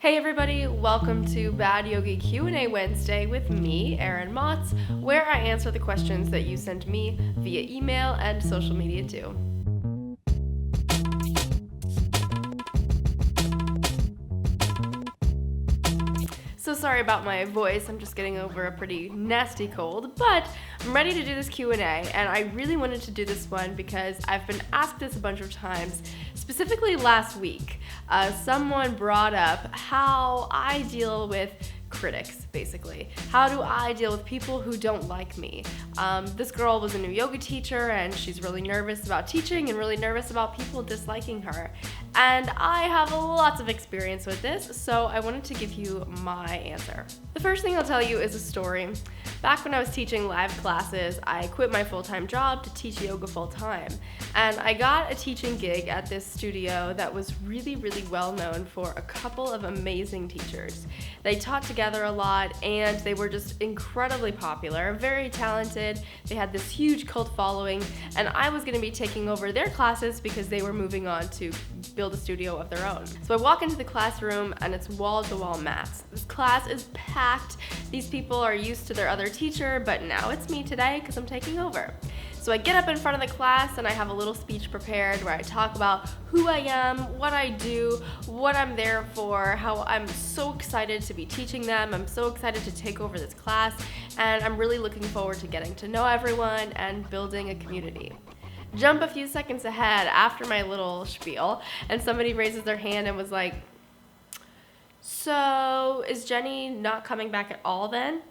Hey everybody, welcome to Bad Yogi Q&A Wednesday with me, Erin Motz, where I answer the questions that you send me via email and social media too. So sorry about my voice, I'm just getting over a pretty nasty cold, but I'm ready to do this Q&A, and I really wanted to do this one because I've been asked this a bunch of times, specifically last week. Someone brought up how I deal with critics, basically. How do I deal with people who don't like me? This girl was a new yoga teacher and she's really nervous about teaching and really nervous about people disliking her. And I have lots of experience with this, so I wanted to give you my answer. The first thing I'll tell you is a story. Back when I was teaching live classes, I quit my full-time job to teach yoga full-time. And I got a teaching gig at this studio that was really well known for a couple of amazing teachers. They taught together a lot and they were just incredibly popular, very talented. They had this huge cult following, and I was going to be taking over their classes because they were moving on to build a studio of their own. So I walk into the classroom and it's wall-to-wall mats. This class is packed. These people are used to their other teacher, but now it's me today because I'm taking over. So I get up in front of the class and I have a little speech prepared where I talk about who I am, what I do, what I'm there for, how I'm so excited to be teaching them, I'm so excited to take over this class, and I'm really looking forward to getting to know everyone and building a community. Jump a few seconds ahead after my little spiel, and somebody raises their hand and was like, "So is Jenny not coming back at all then?"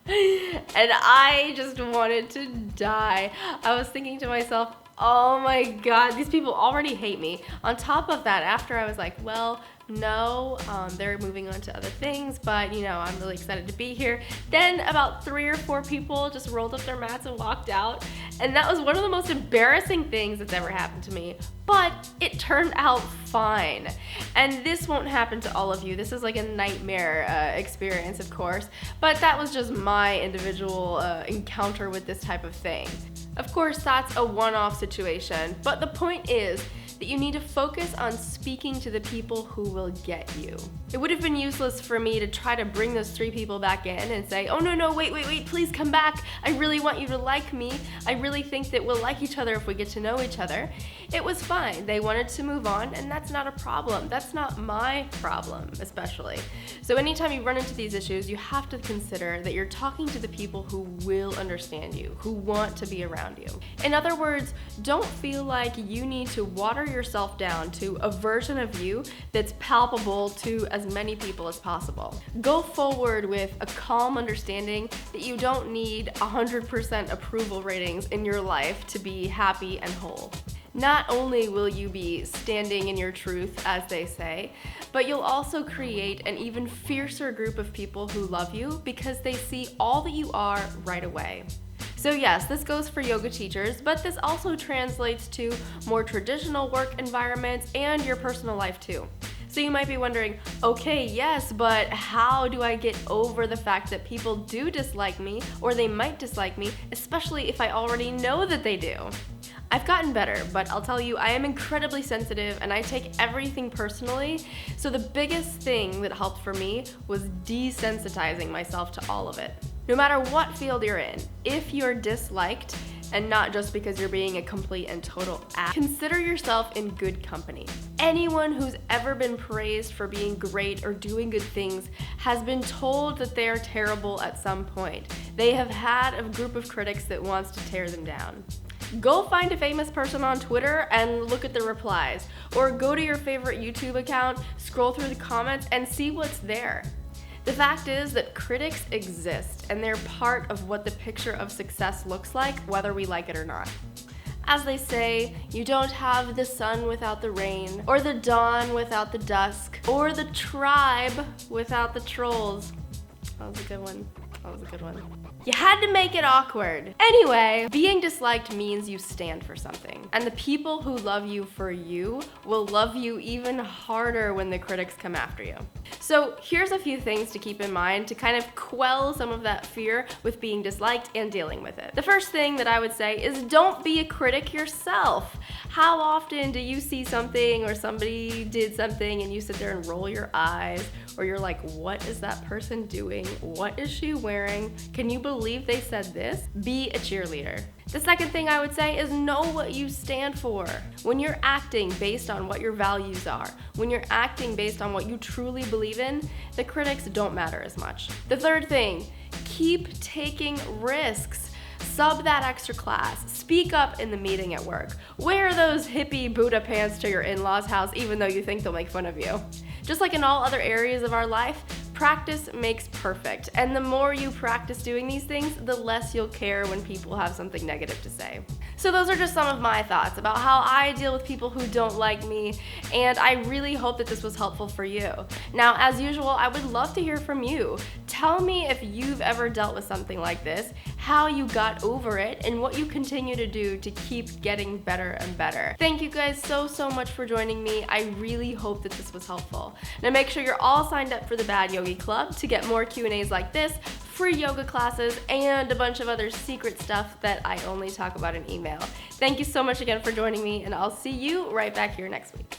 And I just wanted to die. I was thinking to myself, oh my god, these people already hate me. On top of that, after I was like, well, no, they're moving on to other things, but I'm really excited to be here. Then about 3 or 4 people just rolled up their mats and walked out, and that was one of the most embarrassing things that's ever happened to me, but it turned out fine. And this won't happen to all of you. This is like a nightmare experience, of course, but that was just my individual encounter with this type of thing. Of course, that's a one-off situation, but the point is that you need to focus on speaking to the people who will get you. It would have been useless for me to try to bring those 3 people back in and say, oh no, wait, please come back. I really want you to like me. I really think that we'll like each other if we get to know each other. It was fine. They wanted to move on, and that's not a problem. That's not my problem, especially. So anytime you run into these issues, you have to consider that you're talking to the people who will understand you, who want to be around you. In other words, don't feel like you need to water yourself down to a version of you that's palpable to as many people as possible. Go forward with a calm understanding that you don't need 100% approval ratings in your life to be happy and whole. Not only will you be standing in your truth, as they say, but you'll also create an even fiercer group of people who love you because they see all that you are right away. So yes, this goes for yoga teachers, but this also translates to more traditional work environments and your personal life too. So you might be wondering, okay, yes, but how do I get over the fact that people do dislike me, or they might dislike me, especially if I already know that they do? I've gotten better, but I'll tell you, I am incredibly sensitive and I take everything personally. So the biggest thing that helped for me was desensitizing myself to all of it. No matter what field you're in, if you're disliked, and not just because you're being a complete and total ass, consider yourself in good company. Anyone who's ever been praised for being great or doing good things has been told that they are terrible at some point. They have had a group of critics that wants to tear them down. Go find a famous person on Twitter and look at the replies, or go to your favorite YouTube account, scroll through the comments, and see what's there. The fact is that critics exist, and they're part of what the picture of success looks like, whether we like it or not. As they say, you don't have the sun without the rain, or the dawn without the dusk, or the tribe without the trolls. That was a good one. That was a good one. You had to make it awkward. Anyway, being disliked means you stand for something. And the people who love you for you will love you even harder when the critics come after you. So here's a few things to keep in mind to kind of quell some of that fear with being disliked and dealing with it. The first thing that I would say is don't be a critic yourself. How often do you see something or somebody did something and you sit there and roll your eyes, or you're like, what is that person doing? What is she wearing? Can you believe they said this? Be a cheerleader. The second thing I would say is know what you stand for. When you're acting based on what your values are, when you're acting based on what you truly believe in, the critics don't matter as much. The third thing, keep taking risks. Sub that extra class, speak up in the meeting at work, wear those hippie Buddha pants to your in-laws' house even though you think they'll make fun of you. Just like in all other areas of our life, practice makes perfect, and the more you practice doing these things, the less you'll care when people have something negative to say. So those are just some of my thoughts about how I deal with people who don't like me, and I really hope that this was helpful for you. Now, as usual, I would love to hear from you. Tell me if you've ever dealt with something like this, how you got over it, and what you continue to do to keep getting better and better. Thank you guys so much for joining me. I really hope that this was helpful. Now make sure you're all signed up for the Bad Yogi Club to get more Q&As like this, free yoga classes, and a bunch of other secret stuff that I only talk about in email. Thank you so much again for joining me, and I'll see you right back here next week.